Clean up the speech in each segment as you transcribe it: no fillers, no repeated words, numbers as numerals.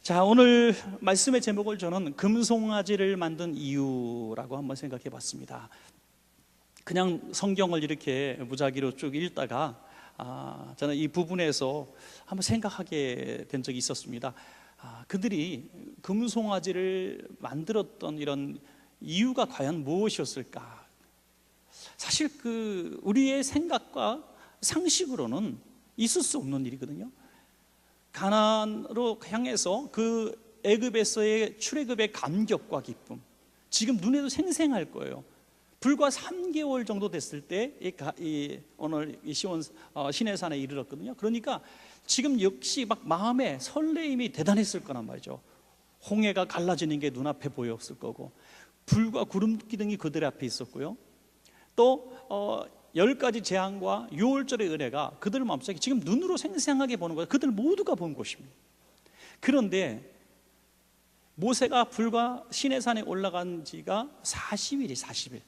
자, 오늘 말씀의 제목을 저는 금송아지를 만든 이유라고 한번 생각해 봤습니다. 그냥 성경을 이렇게 무작위로 쭉 읽다가 저는 이 부분에서 한번 생각하게 된 적이 있었습니다. 그들이 금송아지를 만들었던 이런 이유가 과연 무엇이었을까? 사실 우리의 생각과 상식으로는 있을 수 없는 일이거든요. 가나안으로 향해서 그 애굽에서의 출애굽의 감격과 기쁨, 지금 눈에도 생생할 거예요. 불과 3개월 정도 됐을 때 오늘 시내산에 이르렀거든요. 그러니까 지금 역시 막 마음에 설레임이 대단했을 거란 말이죠. 홍해가 갈라지는 게 눈앞에 보였을 거고, 불과 구름 기둥이 그들 앞에 있었고요. 또 10가지 재앙과 6월절의 은혜가 그들 마음속에 지금 눈으로 생생하게 보는 거예요. 그들 모두가 본 것입니다. 그런데 모세가 불과 시내산에 올라간 지가 40일이 40일.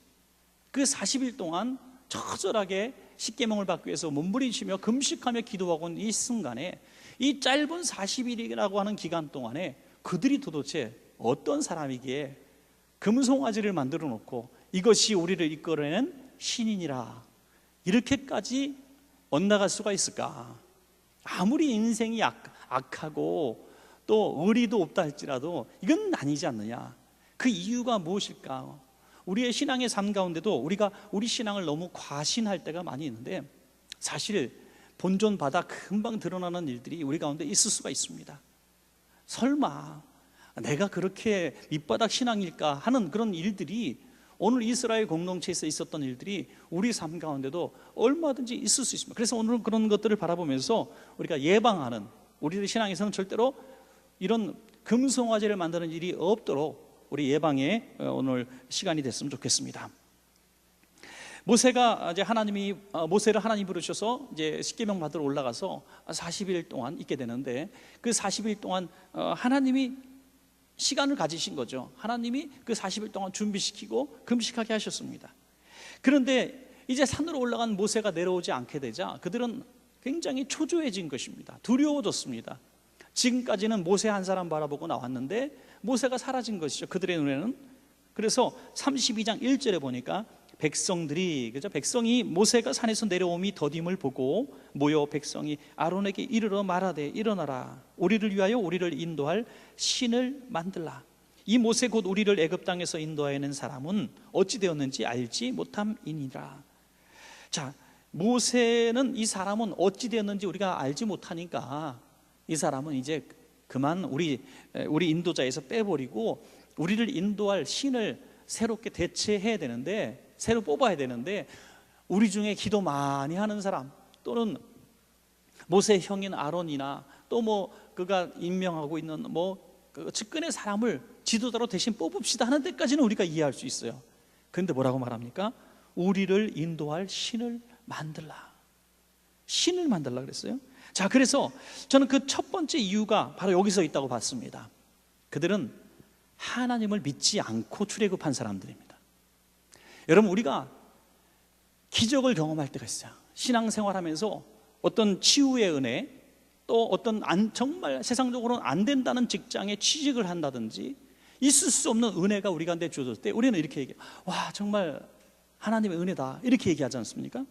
그 40일 동안 처절하게 십계명을 받기 위해서 몸부림치며 금식하며 기도하고 있는 이 순간에, 이 짧은 40일이라고 하는 기간 동안에 그들이 도대체 어떤 사람이기에 금송아지를 만들어 놓고 이것이 우리를 이끌어내는 신이니라 이렇게까지 엇나갈 수가 있을까? 아무리 인생이 악하고 또 의리도 없다 할지라도 이건 아니지 않느냐? 그 이유가 무엇일까? 우리의 신앙의 삶 가운데도 우리가 우리 신앙을 너무 과신할 때가 많이 있는데, 사실 본전 바다 금방 드러나는 일들이 우리 가운데 있을 수가 있습니다. 설마 내가 그렇게 밑바닥 신앙일까 하는 그런 일들이, 오늘 이스라엘 공동체에서 있었던 일들이 우리 삶 가운데도 얼마든지 있을 수 있습니다. 그래서 오늘은 그런 것들을 바라보면서 우리가 예방하는, 우리의 신앙에서는 절대로 이런 금송아지를 만드는 일이 없도록 우리 예방에 오늘 시간이 됐으면 좋겠습니다. 모세가 이제 모세를 하나님 부르셔서 이제 십계명 받으러 올라가서 40일 동안 있게 되는데, 그 40일 동안 하나님이 시간을 가지신 거죠. 하나님이 그 40일 동안 준비시키고 금식하게 하셨습니다. 그런데 이제 산으로 올라간 모세가 내려오지 않게 되자 그들은 굉장히 초조해진 것입니다. 두려워졌습니다. 지금까지는 모세 한 사람 바라보고 나왔는데 모세가 사라진 것이죠, 그들의 눈에는. 그래서 32장 1절에 보니까 백성이 모세가 산에서 내려옴이 더딤을 보고 모여 백성이 아론에게 이르러 말하되, 일어나라, 우리를 위하여 우리를 인도할 신을 만들라. 이 모세 곧 우리를 애굽 땅에서 인도하여낸 사람은 어찌 되었는지 알지 못함이니라. 자, 모세는 이 사람은 어찌 되었는지 우리가 알지 못하니까 이 사람은 이제 그만 우리 인도자에서 빼버리고 우리를 인도할 신을 새롭게 대체해야 되는데, 새로 뽑아야 되는데, 우리 중에 기도 많이 하는 사람, 또는 모세 형인 아론이나 또 그가 임명하고 있는 그 측근의 사람을 지도자로 대신 뽑읍시다 하는 데까지는 우리가 이해할 수 있어요. 그런데 뭐라고 말합니까? 우리를 인도할 신을 만들라. 신을 만들라 그랬어요. 자, 그래서 저는 그 첫 번째 이유가 바로 여기서 있다고 봤습니다. 그들은 하나님을 믿지 않고 출애굽한 사람들입니다. 여러분, 우리가 기적을 경험할 때가 있어요. 신앙생활하면서 어떤 치유의 은혜, 또 어떤 정말 세상적으로는 안 된다는 직장에 취직을 한다든지 있을 수 없는 은혜가 우리 가운데 주어졌을 때 우리는 이렇게 얘기해요. 와, 정말 하나님의 은혜다, 이렇게 얘기하지 않습니까?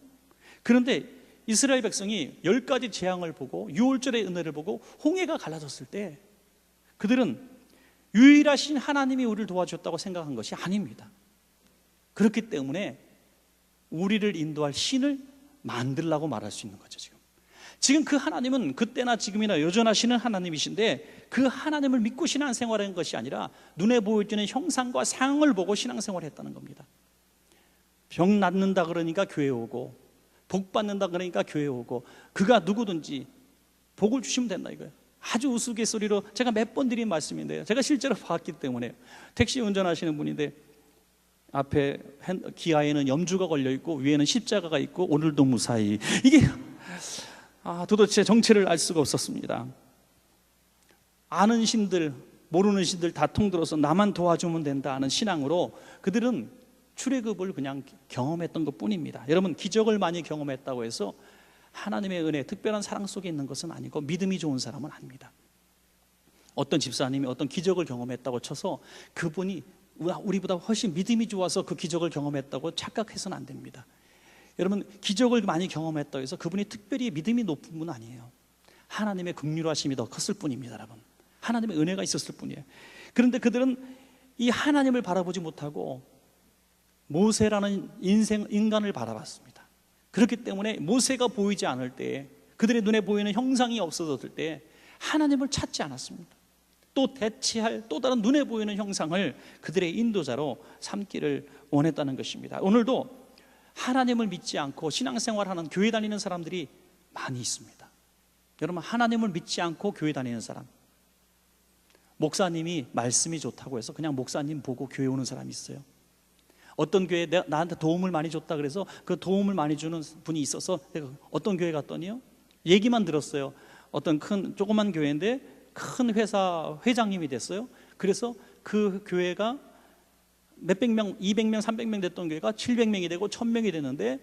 그런데 이스라엘 백성이 10가지 재앙을 보고 6월절의 은혜를 보고 홍해가 갈라졌을 때 그들은 유일하신 하나님이 우리를 도와주셨다고 생각한 것이 아닙니다. 그렇기 때문에 우리를 인도할 신을 만들라고 말할 수 있는 거죠. 지금 그 하나님은 그때나 지금이나 여전하시는 하나님이신데, 그 하나님을 믿고 신앙생활하는 것이 아니라 눈에 보여지는 형상과 상을 보고 신앙생활을 했다는 겁니다. 병 낫는다 그러니까 교회 오고, 복 받는다 그러니까 교회 오고, 그가 누구든지 복을 주시면 된다 이거예요. 아주 우스갯소리로 제가 몇 번 드린 말씀인데요, 제가 실제로 봤기 때문에. 택시 운전하시는 분인데 앞에 기아에는 염주가 걸려있고 위에는 십자가가 있고 오늘도 무사히, 이게 도대체 정체를 알 수가 없었습니다. 아는 신들 모르는 신들 다 통들어서 나만 도와주면 된다 하는 신앙으로 그들은 출애굽을 그냥 경험했던 것뿐입니다. 여러분, 기적을 많이 경험했다고 해서 하나님의 은혜, 특별한 사랑 속에 있는 것은 아니고 믿음이 좋은 사람은 아닙니다. 어떤 집사님이 어떤 기적을 경험했다고 쳐서 그분이 우리보다 훨씬 믿음이 좋아서 그 기적을 경험했다고 착각해서는 안 됩니다. 여러분, 기적을 많이 경험했다고 해서 그분이 특별히 믿음이 높은 분 아니에요. 하나님의 긍휼하심이 더 컸을 뿐입니다. 여러분, 하나님의 은혜가 있었을 뿐이에요. 그런데 그들은 이 하나님을 바라보지 못하고 모세라는 인간을 바라봤습니다. 그렇기 때문에 모세가 보이지 않을 때에, 그들의 눈에 보이는 형상이 없어졌을 때 하나님을 찾지 않았습니다. 또 대체할 또 다른 눈에 보이는 형상을 그들의 인도자로 삼기를 원했다는 것입니다. 오늘도 하나님을 믿지 않고 신앙생활하는, 교회 다니는 사람들이 많이 있습니다. 여러분, 하나님을 믿지 않고 교회 다니는 사람, 목사님이 말씀이 좋다고 해서 그냥 목사님 보고 교회 오는 사람이 있어요. 어떤 교회에 나한테 도움을 많이 줬다 그래서 그 도움을 많이 주는 분이 있어서 내가 어떤 교회 갔더니요, 얘기만 들었어요. 어떤 큰 조그만 교회인데 큰 회사 회장님이 됐어요. 그래서 그 교회가 몇백 명, 200명, 300명 됐던 교회가 700명이 되고 1000명이 됐는데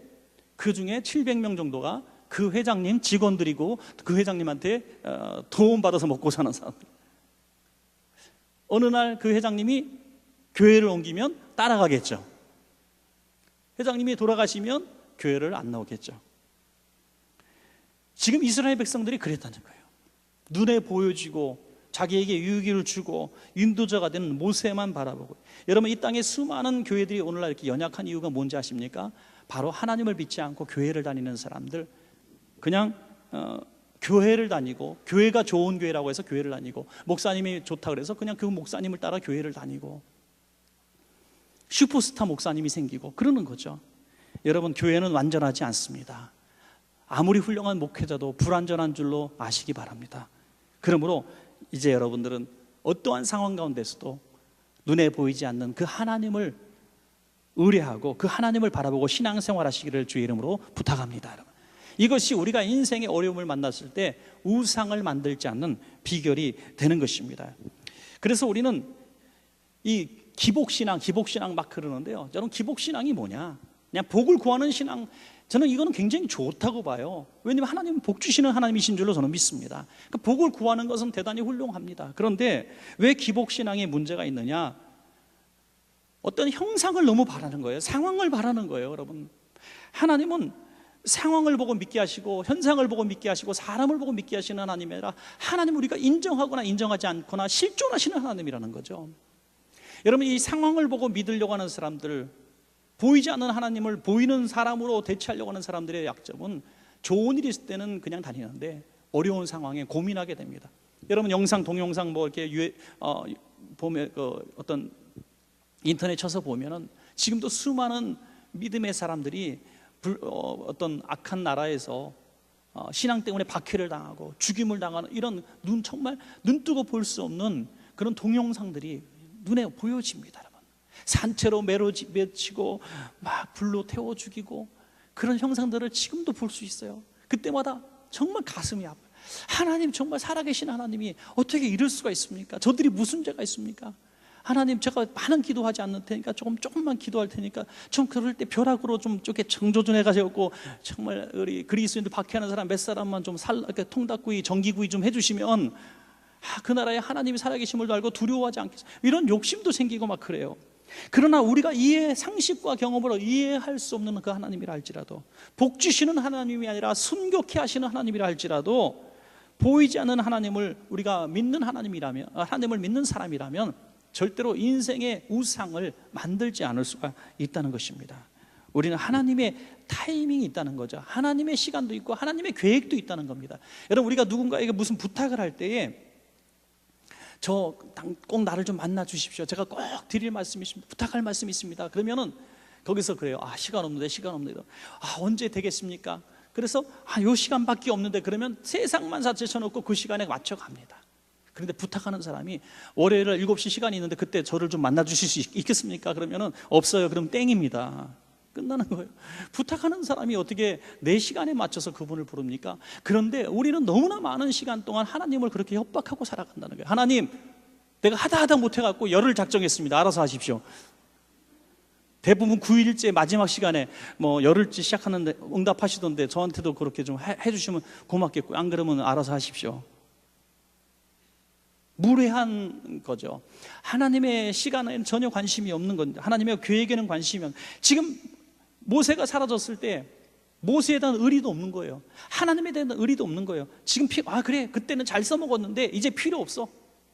그 중에 700명 정도가 그 회장님 직원들이고 그 회장님한테 도움받아서 먹고 사는 사람들. 어느 날 그 회장님이 교회를 옮기면 따라가겠죠. 회장님이 돌아가시면 교회를 안 나오겠죠. 지금 이스라엘 백성들이 그랬다는 거예요. 눈에 보여지고 자기에게 유익을 주고 인도자가 되는 모세만 바라보고. 여러분, 이 땅에 수많은 교회들이 오늘날 이렇게 연약한 이유가 뭔지 아십니까? 바로 하나님을 믿지 않고 교회를 다니는 사람들, 그냥 교회를 다니고, 교회가 좋은 교회라고 해서 교회를 다니고, 목사님이 좋다 그래서 그냥 그 목사님을 따라 교회를 다니고, 슈퍼스타 목사님이 생기고 그러는 거죠. 여러분, 교회는 완전하지 않습니다. 아무리 훌륭한 목회자도 불완전한 줄로 아시기 바랍니다. 그러므로 이제 여러분들은 어떠한 상황 가운데서도 눈에 보이지 않는 그 하나님을 의뢰하고 그 하나님을 바라보고 신앙생활 하시기를 주의 이름으로 부탁합니다. 여러분, 이것이 우리가 인생의 어려움을 만났을 때 우상을 만들지 않는 비결이 되는 것입니다. 그래서 우리는 이 기복신앙 막 그러는데요, 저는 기복신앙이 뭐냐, 그냥 복을 구하는 신앙, 저는 이거는 굉장히 좋다고 봐요. 왜냐하면 하나님은 복 주시는 하나님이신 줄로 저는 믿습니다. 그러니까 복을 구하는 것은 대단히 훌륭합니다. 그런데 왜 기복신앙에 문제가 있느냐? 어떤 형상을 너무 바라는 거예요. 상황을 바라는 거예요. 여러분, 하나님은 상황을 보고 믿게 하시고 현상을 보고 믿게 하시고 사람을 보고 믿게 하시는 하나님이 아니라 하나님을 우리가 인정하거나 인정하지 않거나 실존하시는 하나님이라는 거죠. 여러분, 이 상황을 보고 믿으려고 하는 사람들, 보이지 않는 하나님을 보이는 사람으로 대체하려고 하는 사람들의 약점은 좋은 일이 있을 때는 그냥 다니는데 어려운 상황에 고민하게 됩니다. 여러분, 영상, 동영상 뭐 이렇게 보면 어떤 인터넷 쳐서 보면은 지금도 수많은 믿음의 사람들이 어떤 악한 나라에서 신앙 때문에 박해를 당하고 죽임을 당하는 이런 정말 눈 뜨고 볼 수 없는 그런 동영상들이 눈에 보여집니다. 여러분, 산채로 맺히고 막 불로 태워 죽이고 그런 형상들을 지금도 볼 수 있어요. 그때마다 정말 가슴이 아파요. 하나님, 정말 살아계신 하나님이 어떻게 이럴 수가 있습니까? 저들이 무슨 죄가 있습니까? 하나님, 제가 많은 기도하지 않는 테니까 조금만 기도할 테니까 좀 그럴 때 벼락으로 좀 이렇게 정조 좀 해가지고 정말 우리 그리스도인들 박해하는 사람 몇 사람만 좀 이렇게 통닭구이, 전기구이 좀 해주시면 그 나라에 하나님이 살아계심을 알고 두려워하지 않겠어요? 이런 욕심도 생기고 막 그래요. 그러나 우리가 상식과 경험으로 이해할 수 없는 그 하나님이라 할지라도, 복 주시는 하나님이 아니라 순교케 하시는 하나님이라 할지라도, 보이지 않는 하나님을 우리가 믿는 하나님이라면, 하나님을 믿는 사람이라면 절대로 인생의 우상을 만들지 않을 수가 있다는 것입니다. 우리는 하나님의 타이밍이 있다는 거죠. 하나님의 시간도 있고 하나님의 계획도 있다는 겁니다. 여러분, 우리가 누군가에게 무슨 부탁을 할 때에 저 꼭 나를 좀 만나 주십시오, 제가 꼭 드릴 말씀이 있습니다, 부탁할 말씀이 있습니다, 그러면은 거기서 그래요. 시간 없는데 언제 되겠습니까? 그래서 요 시간밖에 없는데, 그러면 세상만 다 제쳐놓고 그 시간에 맞춰 갑니다. 그런데 부탁하는 사람이 월요일 7시 시간이 있는데 그때 저를 좀 만나 주실 수 있겠습니까? 그러면은 없어요. 그럼 땡입니다. 끝나는 거예요. 부탁하는 사람이 어떻게 내 시간에 맞춰서 그분을 부릅니까? 그런데 우리는 너무나 많은 시간 동안 하나님을 그렇게 협박하고 살아간다는 거예요. 하나님, 내가 하다 못해갖고 열흘 작정했습니다, 알아서 하십시오. 대부분 9일째 마지막 시간에 뭐 열흘째 시작하는데 응답하시던데 저한테도 그렇게 좀 해주시면 고맙겠고, 안 그러면 알아서 하십시오. 무례한 거죠. 하나님의 시간에는 전혀 관심이 없는 건데, 하나님의 계획에는 관심이 없는. 지금 모세가 사라졌을 때 모세에 대한 의리도 없는 거예요. 하나님에 대한 의리도 없는 거예요. 지금 그래, 그때는 잘 써먹었는데 이제 필요 없어.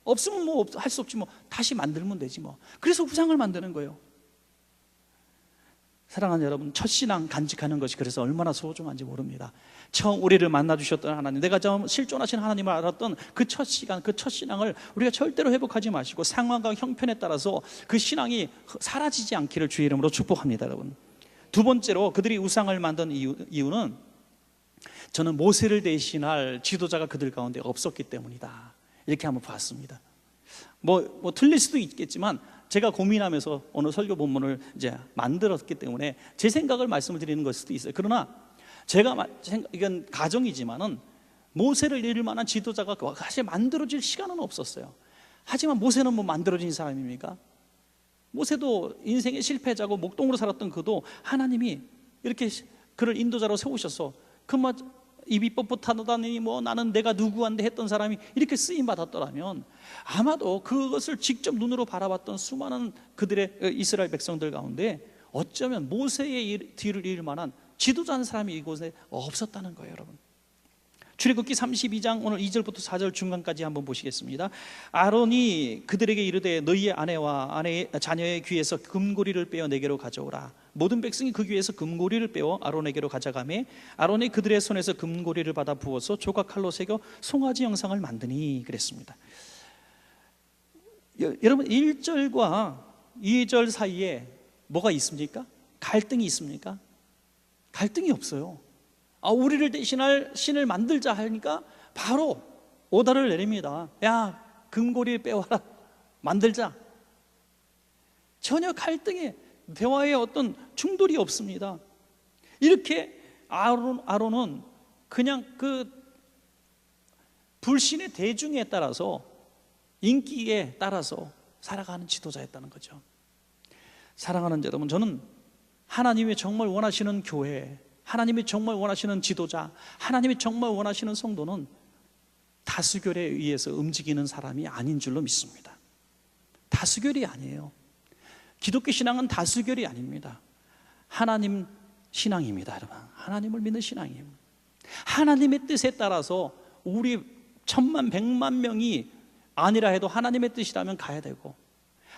없으면 뭐 할 수 없지, 뭐 다시 만들면 되지 뭐. 그래서 우상을 만드는 거예요. 사랑하는 여러분, 첫신앙 간직하는 것이 그래서 얼마나 소중한지 모릅니다. 처음 우리를 만나주셨던 하나님, 내가 처음 실존하신 하나님을 알았던 그 첫 시간, 그 첫 신앙을 우리가 절대로 회복하지 마시고 상황과 형편에 따라서 그 신앙이 사라지지 않기를 주의 이름으로 축복합니다. 여러분, 두 번째로 그들이 우상을 만든 이유는 저는 모세를 대신할 지도자가 그들 가운데 없었기 때문이다, 이렇게 한번 봤습니다. 뭐 틀릴 수도 있겠지만 제가 고민하면서 오늘 설교 본문을 이제 만들었기 때문에 제 생각을 말씀을 드리는 걸 수도 있어요. 그러나 이건 가정이지만은 모세를 이룰 만한 지도자가 사실 만들어질 시간은 없었어요. 하지만 모세는 뭐 만들어진 사람입니까? 모세도 인생의 실패자고 목동으로 살았던 그도 하나님이 이렇게 그를 인도자로 세우셔서 입이 뻣뻣하다니 뭐 나는 내가 누구한데 했던 사람이 이렇게 쓰임 받았더라면 아마도 그것을 직접 눈으로 바라봤던 수많은 그들의 이스라엘 백성들 가운데 어쩌면 모세의 뒤를 이을 만한 지도자한 사람이 이곳에 없었다는 거예요. 여러분, 출애굽기 32장 오늘 2절부터 4절 중간까지 한번 보시겠습니다. 아론이 그들에게 이르되 너희의 아내와 자녀의 귀에서 금고리를 빼어 내게로 가져오라. 모든 백성이 그 귀에서 금고리를 빼어 아론에게로 가져가매 아론이 그들의 손에서 금고리를 받아 부어서 조각칼로 새겨 송아지 형상을 만드니 그랬습니다. 여러분, 1절과 2절 사이에 뭐가 있습니까? 갈등이 있습니까? 갈등이 없어요. 우리를 대신할 신을 만들자 하니까 바로 오더를 내립니다. 야, 금고리를 빼와라, 만들자. 전혀 갈등에 대화에 어떤 충돌이 없습니다. 이렇게 아론은 그냥 그 불신의 대중에 따라서, 인기에 따라서 살아가는 지도자였다는 거죠. 사랑하는 여러분, 저는 하나님이 정말 원하시는 교회, 하나님이 정말 원하시는 지도자, 하나님이 정말 원하시는 성도는 다수결에 의해서 움직이는 사람이 아닌 줄로 믿습니다. 다수결이 아니에요. 기독교 신앙은 다수결이 아닙니다. 하나님 신앙입니다. 여러분, 하나님을 믿는 신앙이에요. 하나님의 뜻에 따라서 우리 1000만 100만 명이 아니라 해도 하나님의 뜻이라면 가야 되고,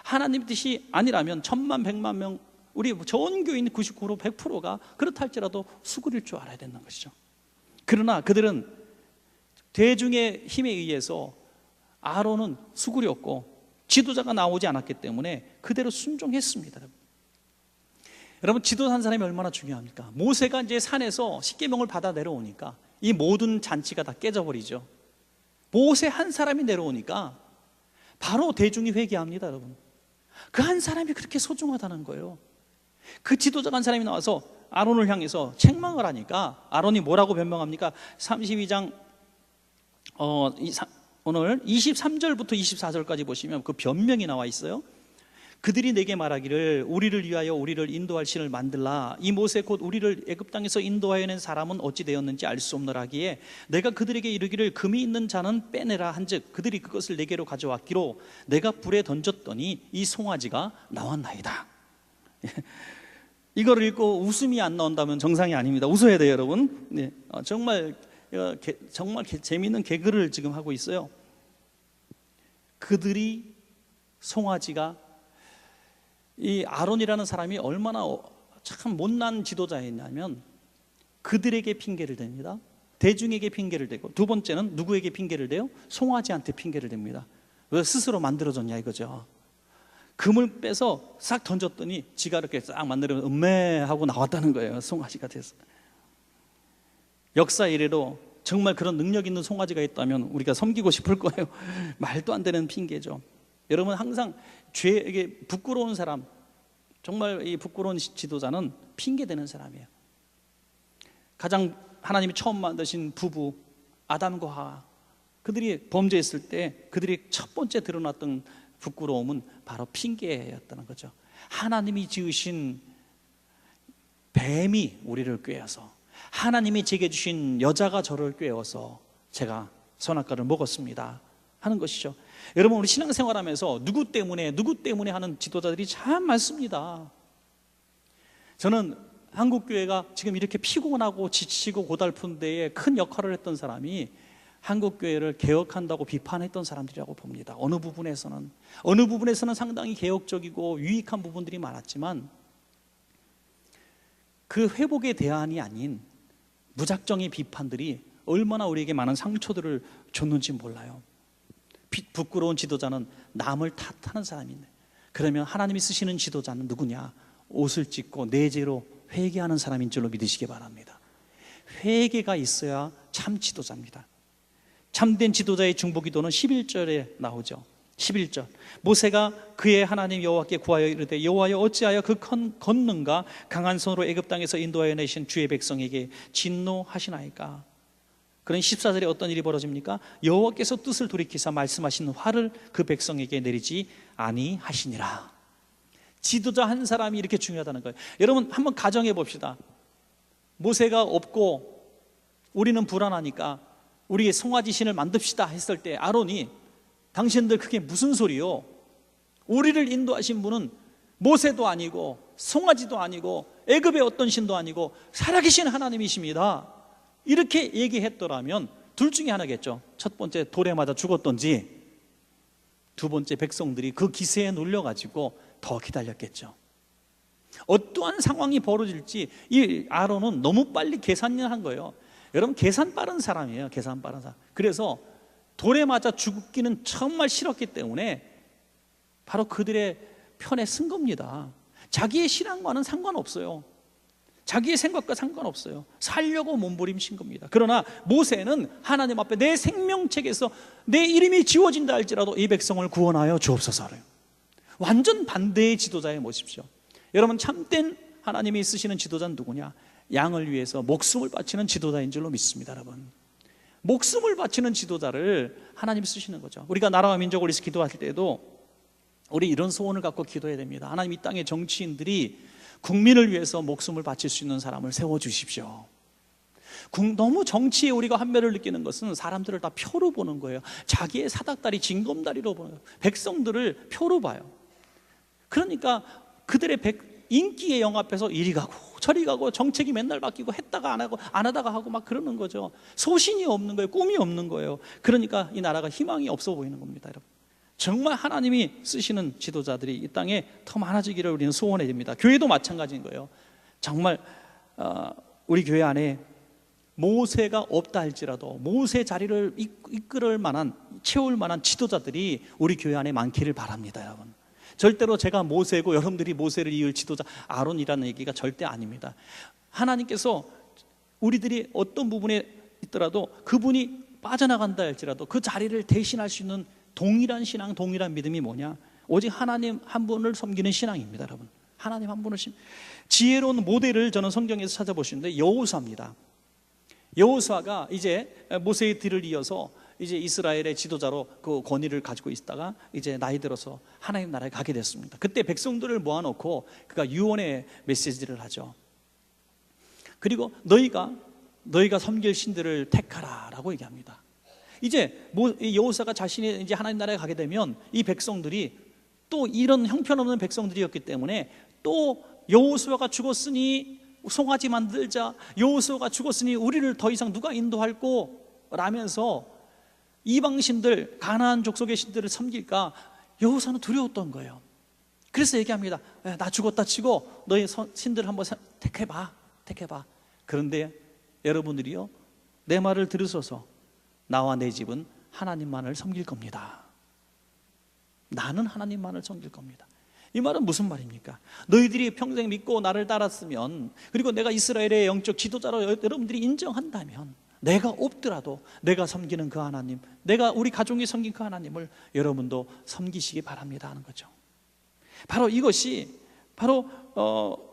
하나님의 뜻이 아니라면 1000만 100만 명, 우리 전 교인 99% 100%가 그렇다 할지라도 수그릴 줄 알아야 된다는 것이죠. 그러나 그들은 대중의 힘에 의해서 아론은 수그렸고 지도자가 나오지 않았기 때문에 그대로 순종했습니다. 여러분, 지도한 사람이 얼마나 중요합니까? 모세가 이제 산에서 십계명을 받아 내려오니까 이 모든 잔치가 다 깨져버리죠. 모세 한 사람이 내려오니까 바로 대중이 회개합니다. 여러분, 그 한 사람이 그렇게 소중하다는 거예요. 그 지도자 한 사람이 나와서 아론을 향해서 책망을 하니까 아론이 뭐라고 변명합니까? 32장 오늘 23절부터 24절까지 보시면 그 변명이 나와 있어요. 그들이 내게 말하기를 우리를 위하여 우리를 인도할 신을 만들라. 이 모세 곧 우리를 애굽 땅에서 인도하여 낸 사람은 어찌 되었는지 알 수 없노라 하기에 내가 그들에게 이르기를 금이 있는 자는 빼내라 한즉 그들이 그것을 내게로 가져왔기로 내가 불에 던졌더니 이 송아지가 나왔나이다. 이걸 읽고 웃음이 안 나온다면 정상이 아닙니다. 웃어야 돼요, 여러분. 네, 정말 재미있는 개그를 지금 하고 있어요. 그들이 송아지가, 이 아론이라는 사람이 얼마나 참 못난 지도자였냐면 그들에게 핑계를 댑니다. 대중에게 핑계를 대고, 두 번째는 누구에게 핑계를 대요? 송아지한테 핑계를 댑니다. 왜 스스로 만들어졌냐 이거죠. 금을 빼서 싹 던졌더니 지가 이렇게 싹 만들면 음매하고 나왔다는 거예요. 송아지가 돼서. 역사 이래로 정말 그런 능력 있는 송아지가 있다면 우리가 섬기고 싶을 거예요. 말도 안 되는 핑계죠. 여러분, 항상 죄에게 부끄러운 사람, 정말 이 부끄러운 지도자는 핑계대는 사람이에요. 가장 하나님이 처음 만드신 부부 아담과 하와, 그들이 범죄했을 때 그들이 첫 번째 드러났던 부끄러움은 바로 핑계였다는 거죠. 하나님이 지으신 뱀이 우리를 꾀어서, 하나님이 제게 주신 여자가 저를 꾀어서 제가 선악과를 먹었습니다 하는 것이죠. 여러분, 우리 신앙생활하면서 누구 때문에 하는 지도자들이 참 많습니다. 저는 한국교회가 지금 이렇게 피곤하고 지치고 고달픈 데에 큰 역할을 했던 사람이 한국교회를 개혁한다고 비판했던 사람들이라고 봅니다. 어느 부분에서는 상당히 개혁적이고 유익한 부분들이 많았지만 그 회복의 대안이 아닌 무작정의 비판들이 얼마나 우리에게 많은 상처들을 줬는지 몰라요. 부끄러운 지도자는 남을 탓하는 사람인데, 그러면 하나님이 쓰시는 지도자는 누구냐? 옷을 찢고 내재로 회개하는 사람인 줄로 믿으시기 바랍니다. 회개가 있어야 참 지도자입니다. 참된 지도자의 중보기도는 11절에 나오죠. 11절, 모세가 그의 하나님 여호와께 구하여 이르되 여호와여 어찌하여 그 권능과 강한 손으로 애굽 땅에서 인도하여 내신 주의 백성에게 진노하시나이까? 그런 14절에 어떤 일이 벌어집니까? 여호와께서 뜻을 돌이키사 말씀하신 화를 그 백성에게 내리지 아니하시니라. 지도자 한 사람이 이렇게 중요하다는 거예요. 여러분, 한번 가정해 봅시다. 모세가 없고 우리는 불안하니까 우리의 송아지 신을 만듭시다 했을 때 아론이 당신들 그게 무슨 소리요? 우리를 인도하신 분은 모세도 아니고 송아지도 아니고 애굽의 어떤 신도 아니고 살아계신 하나님이십니다. 이렇게 얘기했더라면 둘 중에 하나겠죠. 첫 번째, 돌에 맞아 죽었던지, 두 번째, 백성들이 그 기세에 눌려가지고 더 기다렸겠죠. 어떠한 상황이 벌어질지 이 아론은 너무 빨리 계산을 한 거예요. 여러분, 계산 빠른 사람이에요. 계산 빠른 사람. 그래서 돌에 맞아 죽기는 정말 싫었기 때문에 바로 그들의 편에 쓴 겁니다. 자기의 신앙과는 상관없어요. 자기의 생각과 상관없어요. 살려고 몸부림친 겁니다. 그러나 모세는 하나님 앞에 내 생명책에서 내 이름이 지워진다 할지라도 이 백성을 구원하여 주옵소서를, 완전 반대의 지도자의 모습이죠. 여러분, 참된 하나님이 쓰시는 지도자는 누구냐? 양을 위해서 목숨을 바치는 지도자인 줄로 믿습니다. 여러분, 목숨을 바치는 지도자를 하나님이 쓰시는 거죠. 우리가 나라와 민족을 위해서 기도할 때도 우리 이런 소원을 갖고 기도해야 됩니다. 하나님, 이 땅의 정치인들이 국민을 위해서 목숨을 바칠 수 있는 사람을 세워주십시오. 너무 정치에 우리가 환멸을 느끼는 것은 사람들을 다 표로 보는 거예요. 자기의 사닥다리, 징검다리로 보는 거예요. 백성들을 표로 봐요. 그러니까 그들의 인기에 영합해서 이리 가고 저리 가고 정책이 맨날 바뀌고 했다가 안 하고 안 하다가 하고 막 그러는 거죠. 소신이 없는 거예요. 꿈이 없는 거예요. 그러니까 이 나라가 희망이 없어 보이는 겁니다. 여러분, 정말 하나님이 쓰시는 지도자들이 이 땅에 더 많아지기를 우리는 소원해야 됩니다. 교회도 마찬가지인 거예요. 정말 우리 교회 안에 모세가 없다 할지라도 모세 자리를 이끌을 만한, 채울 만한 지도자들이 우리 교회 안에 많기를 바랍니다. 여러분, 절대로 제가 모세고 여러분들이 모세를 이을 지도자 아론이라는 얘기가 절대 아닙니다. 하나님께서 우리들이 어떤 부분에 있더라도 그분이 빠져나간다 할지라도 그 자리를 대신할 수 있는 동일한 신앙, 동일한 믿음이 뭐냐? 오직 하나님 한 분을 섬기는 신앙입니다. 여러분, 하나님 한 분을 지혜로운 모델을 저는 성경에서 찾아보시는데 여호수아입니다. 여호수아가 이제 모세의 뒤를 이어서 이제 이스라엘의 지도자로 그 권위를 가지고 있다가 이제 나이 들어서 하나님 나라에 가게 됐습니다. 그때 백성들을 모아놓고 그가 유언의 메시지를 하죠. 그리고 너희가 섬길 신들을 택하라라고 얘기합니다. 이제 여호수아가 자신이 이제 하나님 나라에 가게 되면 이 백성들이 또 이런 형편없는 백성들이었기 때문에 또 여호수아가 죽었으니 송아지 만들자, 여호수아가 죽었으니 우리를 더 이상 누가 인도할꼬 라면서 이방신들, 가나안 족속의 신들을 섬길까 여호수아는 두려웠던 거예요. 그래서 얘기합니다. 나 죽었다 치고 너희 신들 한번 택해봐. 그런데 여러분들이요, 내 말을 들으소서. 나와 내 집은 하나님만을 섬길 겁니다. 나는 하나님만을 섬길 겁니다. 이 말은 무슨 말입니까? 너희들이 평생 믿고 나를 따랐으면, 그리고 내가 이스라엘의 영적 지도자로 여러분들이 인정한다면, 내가 없더라도 내가 섬기는 그 하나님, 내가 우리 가족이 섬긴 그 하나님을 여러분도 섬기시기 바랍니다 하는 거죠. 바로 이것이 바로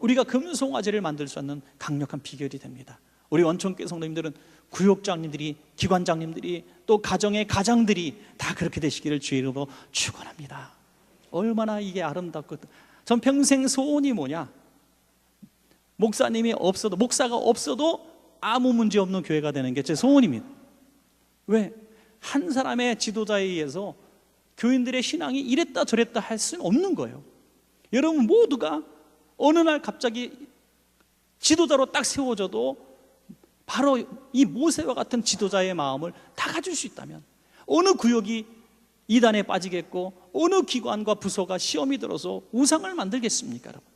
우리가 금송아지를 만들 수 있는 강력한 비결이 됩니다. 우리 원천교회 성도님들은 구역장님들이, 기관장님들이, 또 가정의 가장들이 다 그렇게 되시기를 주의 이름으로 축원합니다. 얼마나 이게 아름답거든. 전 평생 소원이 뭐냐? 목사가 없어도 아무 문제 없는 교회가 되는 게 제 소원입니다. 왜? 한 사람의 지도자에 의해서 교인들의 신앙이 이랬다 저랬다 할 수는 없는 거예요. 여러분 모두가 어느 날 갑자기 지도자로 딱 세워져도 바로 이 모세와 같은 지도자의 마음을 다 가질 수 있다면 어느 구역이 이단에 빠지겠고 어느 기관과 부서가 시험이 들어서 우상을 만들겠습니까? 여러분,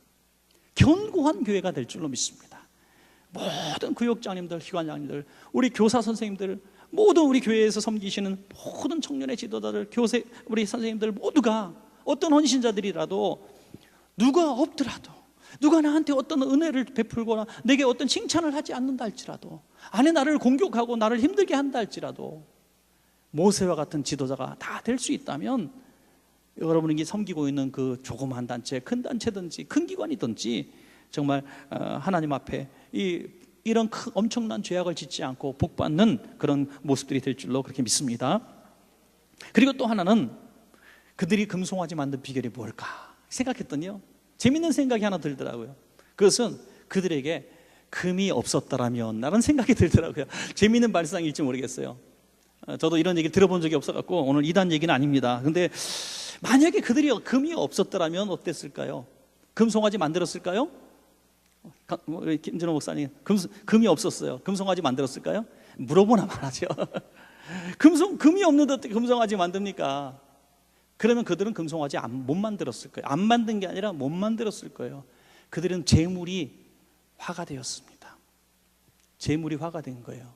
견고한 교회가 될 줄로 믿습니다. 모든 구역장님들, 기관장님들, 우리 교사 선생님들, 모든 우리 교회에서 섬기시는 모든 청년의 지도자들, 교세 우리 선생님들 모두가 어떤 헌신자들이라도 누가 없더라도, 누가 나한테 어떤 은혜를 베풀거나 내게 어떤 칭찬을 하지 않는다 할지라도, 안에 나를 공격하고 나를 힘들게 한다 할지라도 모세와 같은 지도자가 다 될 수 있다면 여러분이 섬기고 있는 그 조그마한 단체, 큰 단체든지 큰 기관이든지 정말 하나님 앞에 이런 엄청난 죄악을 짓지 않고 복받는 그런 모습들이 될 줄로 그렇게 믿습니다. 그리고 또 하나는 그들이 금송아지 만든 비결이 뭘까 생각했더니요, 재밌는 생각이 하나 들더라고요. 그것은 그들에게 금이 없었더라면 라는 생각이 들더라고요. 재밌는 발상일지 모르겠어요. 저도 이런 얘기 들어본 적이 없어갖고 오늘 이단 얘기는 아닙니다. 근데 만약에 그들이 금이 없었더라면 어땠을까요? 금송아지 만들었을까요? 김준호 목사님, 금이 없었어요. 금송아지 만들었을까요? 물어보나 말하죠. 금이 없는데 어떻게 금송아지 만듭니까? 그러면 그들은 금송아지 못 만들었을 거예요. 안 만든 게 아니라 못 만들었을 거예요. 그들은 재물이 화가 되었습니다. 재물이 화가 된 거예요.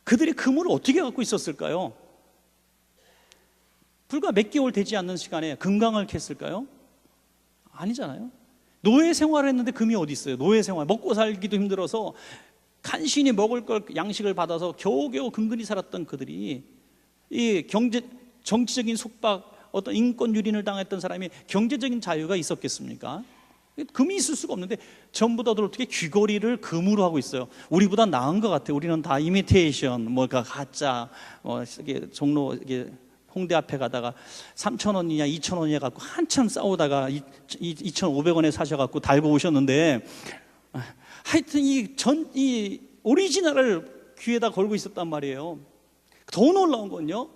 그들이 금을 어떻게 갖고 있었을까요? 불과 몇 개월 되지 않는 시간에 금강을 캤을까요? 아니잖아요. 노예 생활을 했는데 금이 어디 있어요? 노예 생활, 먹고 살기도 힘들어서 간신히 먹을 걸 양식을 받아서 겨우겨우 근근히 살았던 그들이 이 정치적인 속박, 어떤 인권 유린을 당했던 사람이 경제적인 자유가 있었겠습니까? 금이 있을 수가 없는데 전부 다들 어떻게 귀걸이를 금으로 하고 있어요. 우리보다 나은 것 같아요. 우리는 다 이미테이션, 뭐가 가짜, 이게 종로 이게 홍대 앞에 가다가 3,000원이냐 2,000원이냐 갖고 한참 싸우다가 2,500원에 사셔갖고 달고 오셨는데, 하여튼 이 오리지널을 귀에다 걸고 있었단 말이에요. 더 놀라운 건요,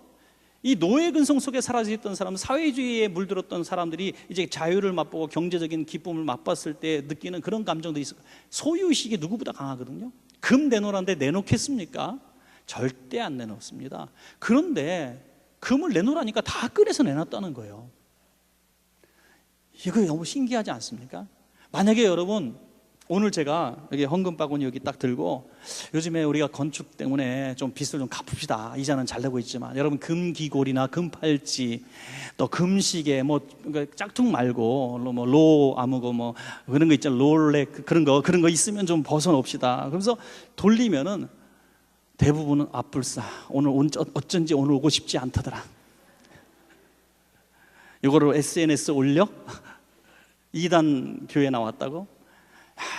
이 노예 근성 속에 사라져 있던 사람, 사회주의에 물들었던 사람들이 이제 자유를 맛보고 경제적인 기쁨을 맛봤을 때 느끼는 그런 감정들이 있어요. 소유의식이 누구보다 강하거든요. 금 내놓으라는데 내놓겠습니까? 절대 안 내놓습니다. 그런데 금을 내놓으라니까 다 꺼내서 내놨다는 거예요. 이거 너무 신기하지 않습니까? 만약에 여러분 오늘 제가 여기 헌금 바구니 여기 딱 들고, 요즘에 우리가 건축 때문에 좀 빚을 좀 갚읍시다, 이자는 잘 내고 있지만, 여러분 금기골이나 금팔찌 또 금시계 뭐 짝퉁 말고 뭐 로 아무고 뭐 그런 거 있잖아요. 롤렉 그런 거 있으면 좀 벗어놓읍시다. 그러면서 돌리면은 대부분은 앞불싸, 오늘 어쩐지 오늘 오고 싶지 않다더라. 이거를 SNS에 올려? 2단 교회 나왔다고?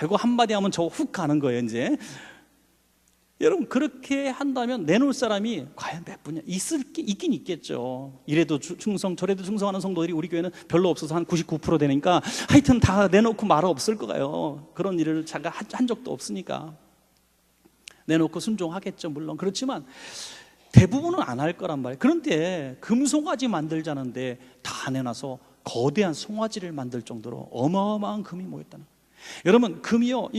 이거 한마디 하면 저 훅 가는 거예요, 이제. 여러분, 그렇게 한다면 내놓을 사람이 과연 몇 분이야? 있긴 있겠죠. 이래도 충성, 저래도 충성하는 성도들이 우리 교회는 별로 없어서 한 99% 되니까 하여튼 다 내놓고 말 없을 거예요. 그런 일을 제가 한 적도 없으니까. 내놓고 순종하겠죠, 물론. 그렇지만 대부분은 안 할 거란 말이에요. 그런데 금송아지 만들자는데 다 내놔서 거대한 송아지를 만들 정도로 어마어마한 금이 모였다는 거예요. 여러분, 금이요,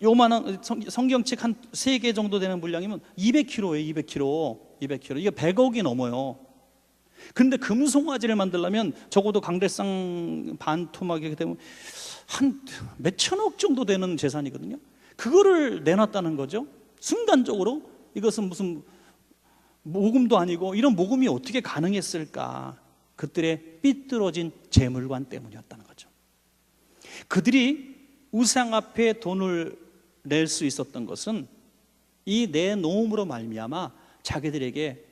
요만한 성경책 한 3개 정도 되는 물량이면 200kg예요. 200kg. 이게 100억이 넘어요. 근데 금송아지를 만들려면 적어도 강대상 반토막이 되면 한 몇천억 정도 되는 재산이거든요. 그거를 내놨다는 거죠. 순간적으로. 이것은 무슨 모금도 아니고, 이런 모금이 어떻게 가능했을까? 그들의 삐뚤어진 재물관 때문이었다는 거죠. 그들이 우상 앞에 돈을 낼 수 있었던 것은 이 내놓음으로 말미암아 자기들에게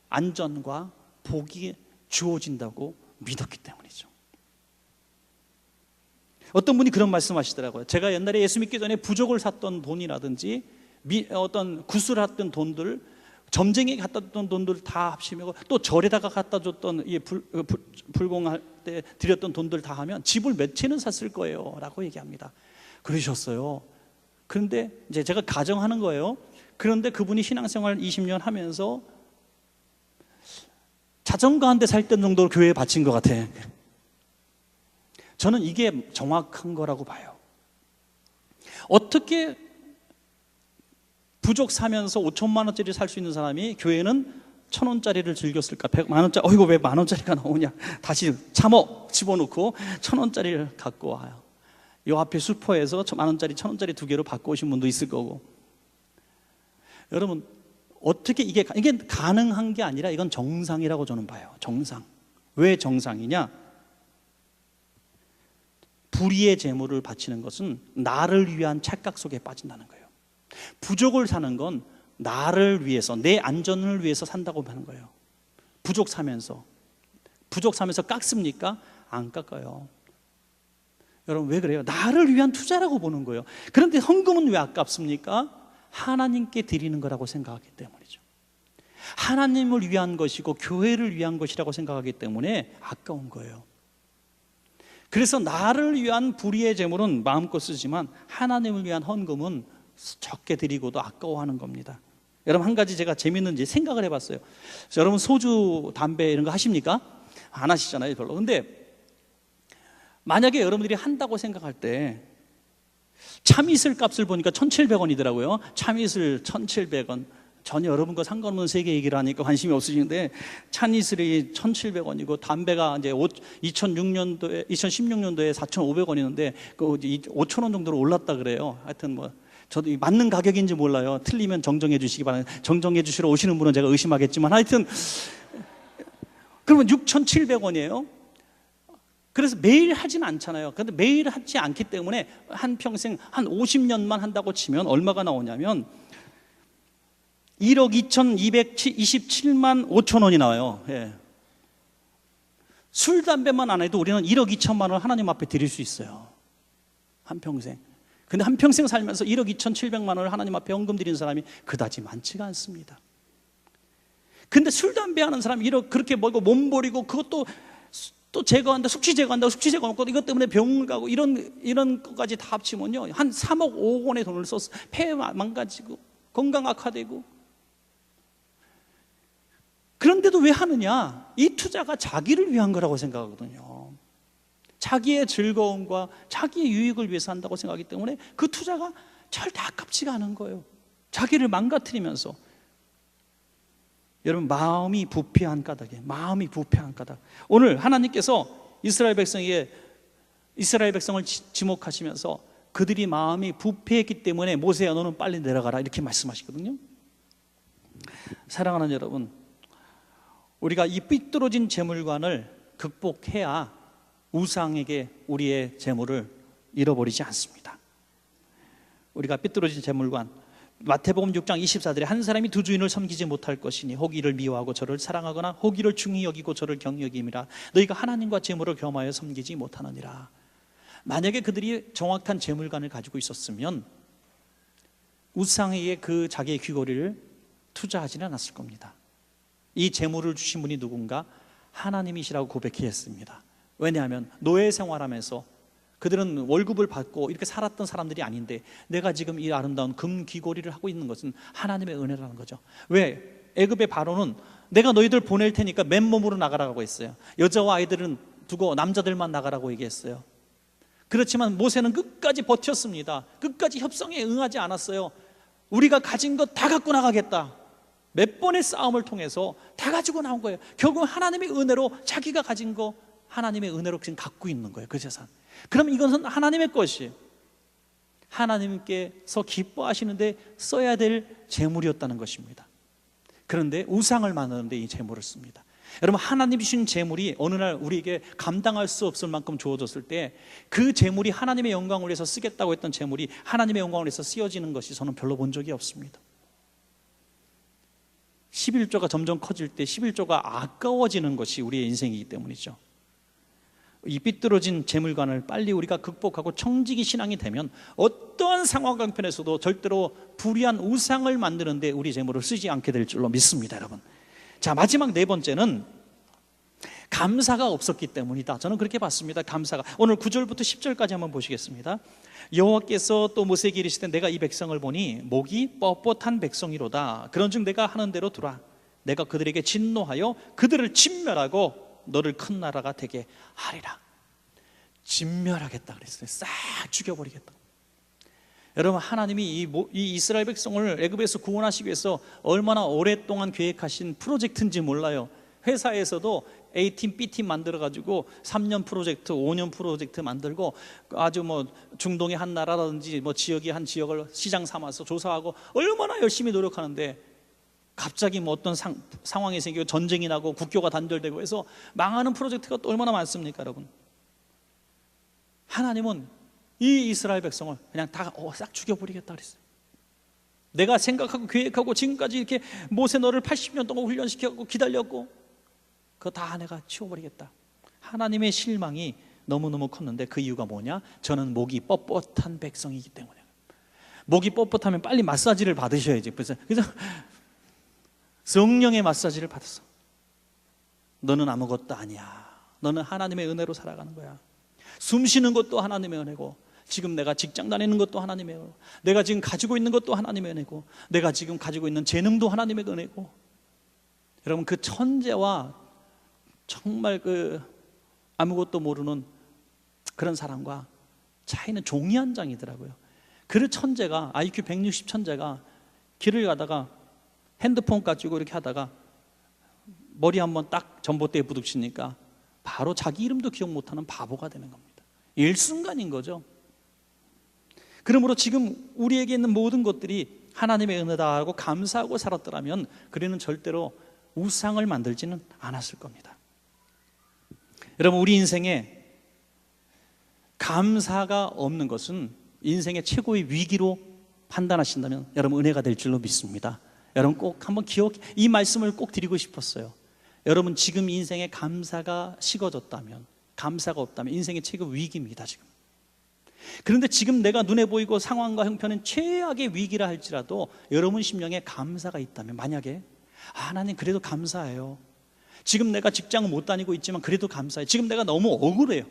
안전과 복이 주어진다고 믿었기 때문이죠. 어떤 분이 그런 말씀하시더라고요. 제가 옛날에 예수 믿기 전에 부적을 샀던 돈이라든지 어떤 구슬을 했던 돈들, 점쟁이에 갖다 줬던 돈들 다 합치면, 또 절에다가 갖다 줬던 불공할 때 드렸던 돈들 다 하면 집을 몇 채는 샀을 거예요 라고 얘기합니다. 그러셨어요. 그런데 이제 제가 가정하는 거예요. 그런데 그분이 신앙생활 20년 하면서 자전거 한 대 살 때 정도로 교회에 바친 것 같아. 저는 이게 정확한 거라고 봐요. 어떻게 부족 사면서 5천만 원짜리 살 수 있는 사람이 교회는 1,000원짜리를 즐겼을까? 100만 원짜리, 이거 왜 10,000원짜리가 나오냐? 다시 참어 집어넣고 1,000원짜리를 갖고 와요. 요 앞에 슈퍼에서 10,000원짜리, 1,000원짜리 두 개로 바꿔오신 분도 있을 거고. 여러분, 어떻게 이게 가능한 게 아니라 이건 정상이라고 저는 봐요. 정상. 왜 정상이냐? 불의의 재물을 바치는 것은 나를 위한 착각 속에 빠진다는 거예요. 부족을 사는 건 나를 위해서, 내 안전을 위해서 산다고 하는 거예요. 부족 사면서 깎습니까? 안 깎아요. 여러분, 왜 그래요? 나를 위한 투자라고 보는 거예요. 그런데 헌금은 왜 아깝습니까? 하나님께 드리는 거라고 생각하기 때문이죠. 하나님을 위한 것이고 교회를 위한 것이라고 생각하기 때문에 아까운 거예요. 그래서 나를 위한 불의의 재물은 마음껏 쓰지만 하나님을 위한 헌금은 적게 드리고도 아까워하는 겁니다. 여러분, 한 가지 제가 재밌는지 생각을 해봤어요. 여러분, 소주, 담배 이런 거 하십니까? 안 하시잖아요, 별로. 근데 만약에 여러분들이 한다고 생각할 때 참이슬 값을 보니까 1,700원이더라고요. 참이슬 1,700원. 전혀 여러분과 상관없는 세계 얘기를 하니까 관심이 없으시는데, 참이슬이 1,700원이고 담배가 이제 2016년도에 4,500원이었는데 그 5,000원 정도로 올랐다 그래요. 하여튼 뭐 저도 맞는 가격인지 몰라요. 틀리면 정정해 주시기 바랍니다. 정정해 주시러 오시는 분은 제가 의심하겠지만 하여튼 그러면 6,700원이에요. 그래서 매일 하진 않잖아요. 그런데 매일 하지 않기 때문에 한평생 한 50년만 한다고 치면 얼마가 나오냐면 1억 2,227만 5천 원이 나와요. 예. 술, 담배만 안 해도 우리는 1억 2천만 원 하나님 앞에 드릴 수 있어요. 한평생. 근데 한평생 살면서 1억 2,700만 원을 하나님 앞에 헌금 드리는 사람이 그다지 많지가 않습니다. 근데 술, 담배 하는 사람이 이렇게 그렇게 먹고 몸버리고 그것도 또 제거한다, 숙취 제거한다, 숙취 제거 먹고 이것 때문에 병원 가고 이런 것까지 다 합치면요, 한 3억 5억 원의 돈을 써서 폐 망가지고 건강 악화되고. 그런데도 왜 하느냐? 이 투자가 자기를 위한 거라고 생각하거든요. 자기의 즐거움과 자기의 유익을 위해서 한다고 생각하기 때문에 그 투자가 절대 아깝지가 않은 거예요. 자기를 망가뜨리면서. 여러분, 마음이 부패한 까닭이에요. 마음이 부패한 까닭. 오늘 하나님께서 이스라엘 백성을 지목하시면서 그들이 마음이 부패했기 때문에 모세야 너는 빨리 내려가라 이렇게 말씀하시거든요. 사랑하는 여러분, 우리가 이 삐뚤어진 재물관을 극복해야 우상에게 우리의 재물을 잃어버리지 않습니다. 우리가 삐뚤어진 재물관, 마태복음 6장 24절에 한 사람이 두 주인을 섬기지 못할 것이니 혹 이를 미워하고 저를 사랑하거나 혹 이를 중히 여기고 저를 경히 여김이라. 너희가 하나님과 재물을 겸하여 섬기지 못하느니라. 만약에 그들이 정확한 재물관을 가지고 있었으면 우상에게 그 자기의 귀걸이를 투자하지는 않았을 겁니다. 이 재물을 주신 분이 누군가? 하나님이시라고 고백했습니다. 왜냐하면 노예 생활하면서 그들은 월급을 받고 이렇게 살았던 사람들이 아닌데 내가 지금 이 아름다운 금 귀걸이를 하고 있는 것은 하나님의 은혜라는 거죠. 왜? 애굽의 바로는 내가 너희들 보낼 테니까 맨몸으로 나가라고 했어요. 여자와 아이들은 두고 남자들만 나가라고 얘기했어요. 그렇지만 모세는 끝까지 버텼습니다. 끝까지 협상에 응하지 않았어요. 우리가 가진 것 다 갖고 나가겠다. 몇 번의 싸움을 통해서 다 가지고 나온 거예요. 결국 하나님의 은혜로 자기가 가진 거 하나님의 은혜로 지금 갖고 있는 거예요. 그 재산. 그럼 이것은 하나님의 것이에요. 하나님께서 기뻐하시는데 써야 될 재물이었다는 것입니다. 그런데 우상을 만드는데 이 재물을 씁니다. 여러분, 하나님이 주신 재물이 어느 날 우리에게 감당할 수 없을 만큼 주어졌을 때 그 재물이 하나님의 영광을 위해서 쓰겠다고 했던 재물이 하나님의 영광을 위해서 쓰여지는 것이 저는 별로 본 적이 없습니다. 11조가 점점 커질 때 11조가 아까워지는 것이 우리의 인생이기 때문이죠. 이 삐뚤어진 재물관을 빨리 우리가 극복하고 청지기 신앙이 되면 어떠한 상황 강편에서도 절대로 불의한 우상을 만드는데 우리 재물을 쓰지 않게 될 줄로 믿습니다, 여러분. 자, 마지막 네 번째는 감사가 없었기 때문이다. 저는 그렇게 봤습니다. 감사가. 오늘 9절부터 10절까지 한번 보시겠습니다. 여호와께서 또 모세에게 이르시되 내가 이 백성을 보니 목이 뻣뻣한 백성이로다. 그런즉 내가 하는 대로 두라. 내가 그들에게 진노하여 그들을 진멸하고 너를 큰 나라가 되게 하리라. 진멸하겠다 그랬어요. 싹 죽여버리겠다. 여러분, 하나님이 이 이스라엘 백성을 애굽에서 구원하시기 위해서 얼마나 오랫동안 계획하신 프로젝트인지 몰라요. 회사에서도 A팀, B팀 만들어가지고 3년 프로젝트, 5년 프로젝트 만들고 아주 뭐 중동의 한 나라라든지 뭐 지역의 한 지역을 시장 삼아서 조사하고 얼마나 열심히 노력하는데 갑자기 뭐 어떤 상황이 생기고 전쟁이 나고 국교가 단절되고 해서 망하는 프로젝트가 또 얼마나 많습니까, 여러분? 하나님은 이 이스라엘 백성을 그냥 다 싹 죽여버리겠다 그랬어요. 내가 생각하고 계획하고 지금까지 이렇게 모세 너를 80년 동안 훈련시켜갖고 기다렸고 그거 다 내가 치워버리겠다. 하나님의 실망이 너무너무 컸는데 그 이유가 뭐냐? 저는 목이 뻣뻣한 백성이기 때문에. 목이 뻣뻣하면 빨리 마사지를 받으셔야지. 그래서 성령의 마사지를 받았어. 너는 아무것도 아니야. 너는 하나님의 은혜로 살아가는 거야. 숨 쉬는 것도 하나님의 은혜고, 지금 내가 직장 다니는 것도 하나님의 은혜고, 내가 지금 가지고 있는 것도 하나님의 은혜고, 내가 지금 가지고 있는 재능도 하나님의 은혜고. 여러분, 그 천재와 정말 그 아무것도 모르는 그런 사람과 차이는 종이 한 장이더라고요. 그 천재가, IQ 160 천재가 길을 가다가 핸드폰 가지고 이렇게 하다가 머리 한번 딱 전봇대에 부딪히니까 바로 자기 이름도 기억 못하는 바보가 되는 겁니다. 일순간인 거죠. 그러므로 지금 우리에게 있는 모든 것들이 하나님의 은혜다 하고 감사하고 살았더라면 그리는 절대로 우상을 만들지는 않았을 겁니다. 여러분, 우리 인생에 감사가 없는 것은 인생의 최고의 위기로 판단하신다면 여러분 은혜가 될 줄로 믿습니다. 여러분 꼭 한번 이 말씀을 꼭 드리고 싶었어요. 여러분 지금 인생에 감사가 식어졌다면, 감사가 없다면 인생의 최고 위기입니다 지금. 그런데 지금 내가 눈에 보이고 상황과 형편은 최악의 위기라 할지라도 여러분 심령에 감사가 있다면, 만약에 하나님 그래도 감사해요. 지금 내가 직장을 못 다니고 있지만 그래도 감사해요. 지금 내가 너무 억울해요.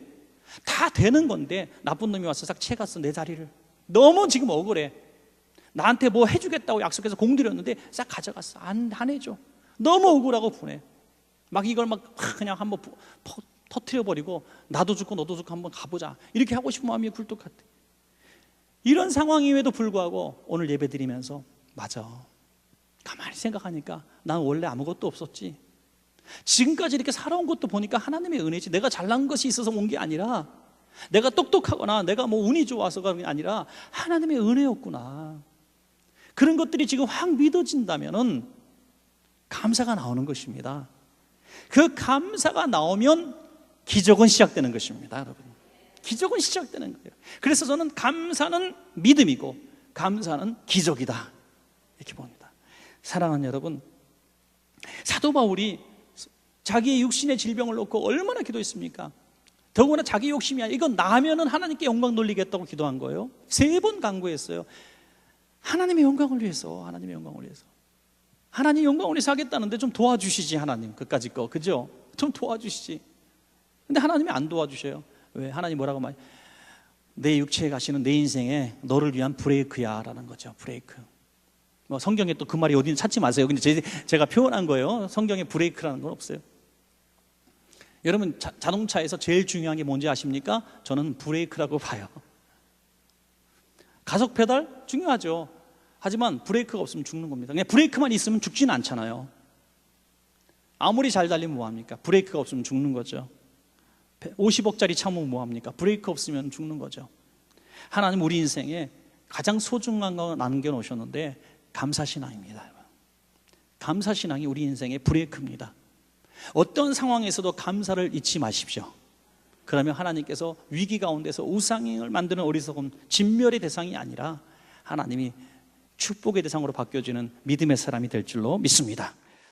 다 되는 건데 나쁜 놈이 와서 싹 채갔어 내 자리를. 너무 지금 억울해. 나한테 뭐 해주겠다고 약속해서 공들였는데 싹 가져갔어. 안 해줘. 너무 억울하고 분해. 막 이걸 막 그냥 한번 터트려버리고 나도 죽고 너도 죽고 한번 가보자 이렇게 하고 싶은 마음이 굴뚝 같아. 이런 상황임에도 불구하고 오늘 예배 드리면서 맞아, 가만히 생각하니까 난 원래 아무것도 없었지. 지금까지 이렇게 살아온 것도 보니까 하나님의 은혜지. 내가 잘난 것이 있어서 온 게 아니라, 내가 똑똑하거나 내가 뭐 운이 좋아서가 아니라 하나님의 은혜였구나. 그런 것들이 지금 확 믿어진다면은 감사가 나오는 것입니다. 그 감사가 나오면 기적은 시작되는 것입니다, 여러분. 기적은 시작되는 거예요. 그래서 저는 감사는 믿음이고 감사는 기적이다 이렇게 봅니다. 사랑하는 여러분, 사도 바울이 자기의 육신의 질병을 놓고 얼마나 기도했습니까? 더구나 자기 욕심이야. 이건 나면은 하나님께 영광 돌리겠다고 기도한 거예요. 3번 간구했어요. 하나님의 영광을 위해서, 하나님의 영광을 위해서. 하나님 영광을 위해서 하겠다는데 좀 도와주시지 하나님, 그까짓 거, 그죠? 좀 도와주시지. 근데 하나님이 안 도와주셔요. 왜? 하나님 뭐라고 말해요? 내 육체에 가시는 내 인생에 너를 위한 브레이크야 라는 거죠. 브레이크. 뭐 성경에 또 그 말이 어딘지 찾지 마세요. 근데 제가 표현한 거예요. 성경에 브레이크라는 건 없어요. 여러분 자동차에서 제일 중요한 게 뭔지 아십니까? 저는 브레이크라고 봐요. 가속 페달 중요하죠. 하지만 브레이크가 없으면 죽는 겁니다. 그냥 브레이크만 있으면 죽지는 않잖아요. 아무리 잘 달리면 뭐합니까? 브레이크가 없으면 죽는 거죠. 50억짜리 차 모으면 뭐합니까? 브레이크 없으면 죽는 거죠. 하나님 우리 인생에 가장 소중한 거 남겨놓으셨는데 감사신앙입니다. 감사신앙이 우리 인생의 브레이크입니다. 어떤 상황에서도 감사를 잊지 마십시오. 그러면 하나님께서 위기 가운데서 우상을 만드는 어리석은 진멸의 대상이 아니라 하나님이 축복의 대상으로 바뀌어지는 믿음의 사람이 될 줄로 믿습니다.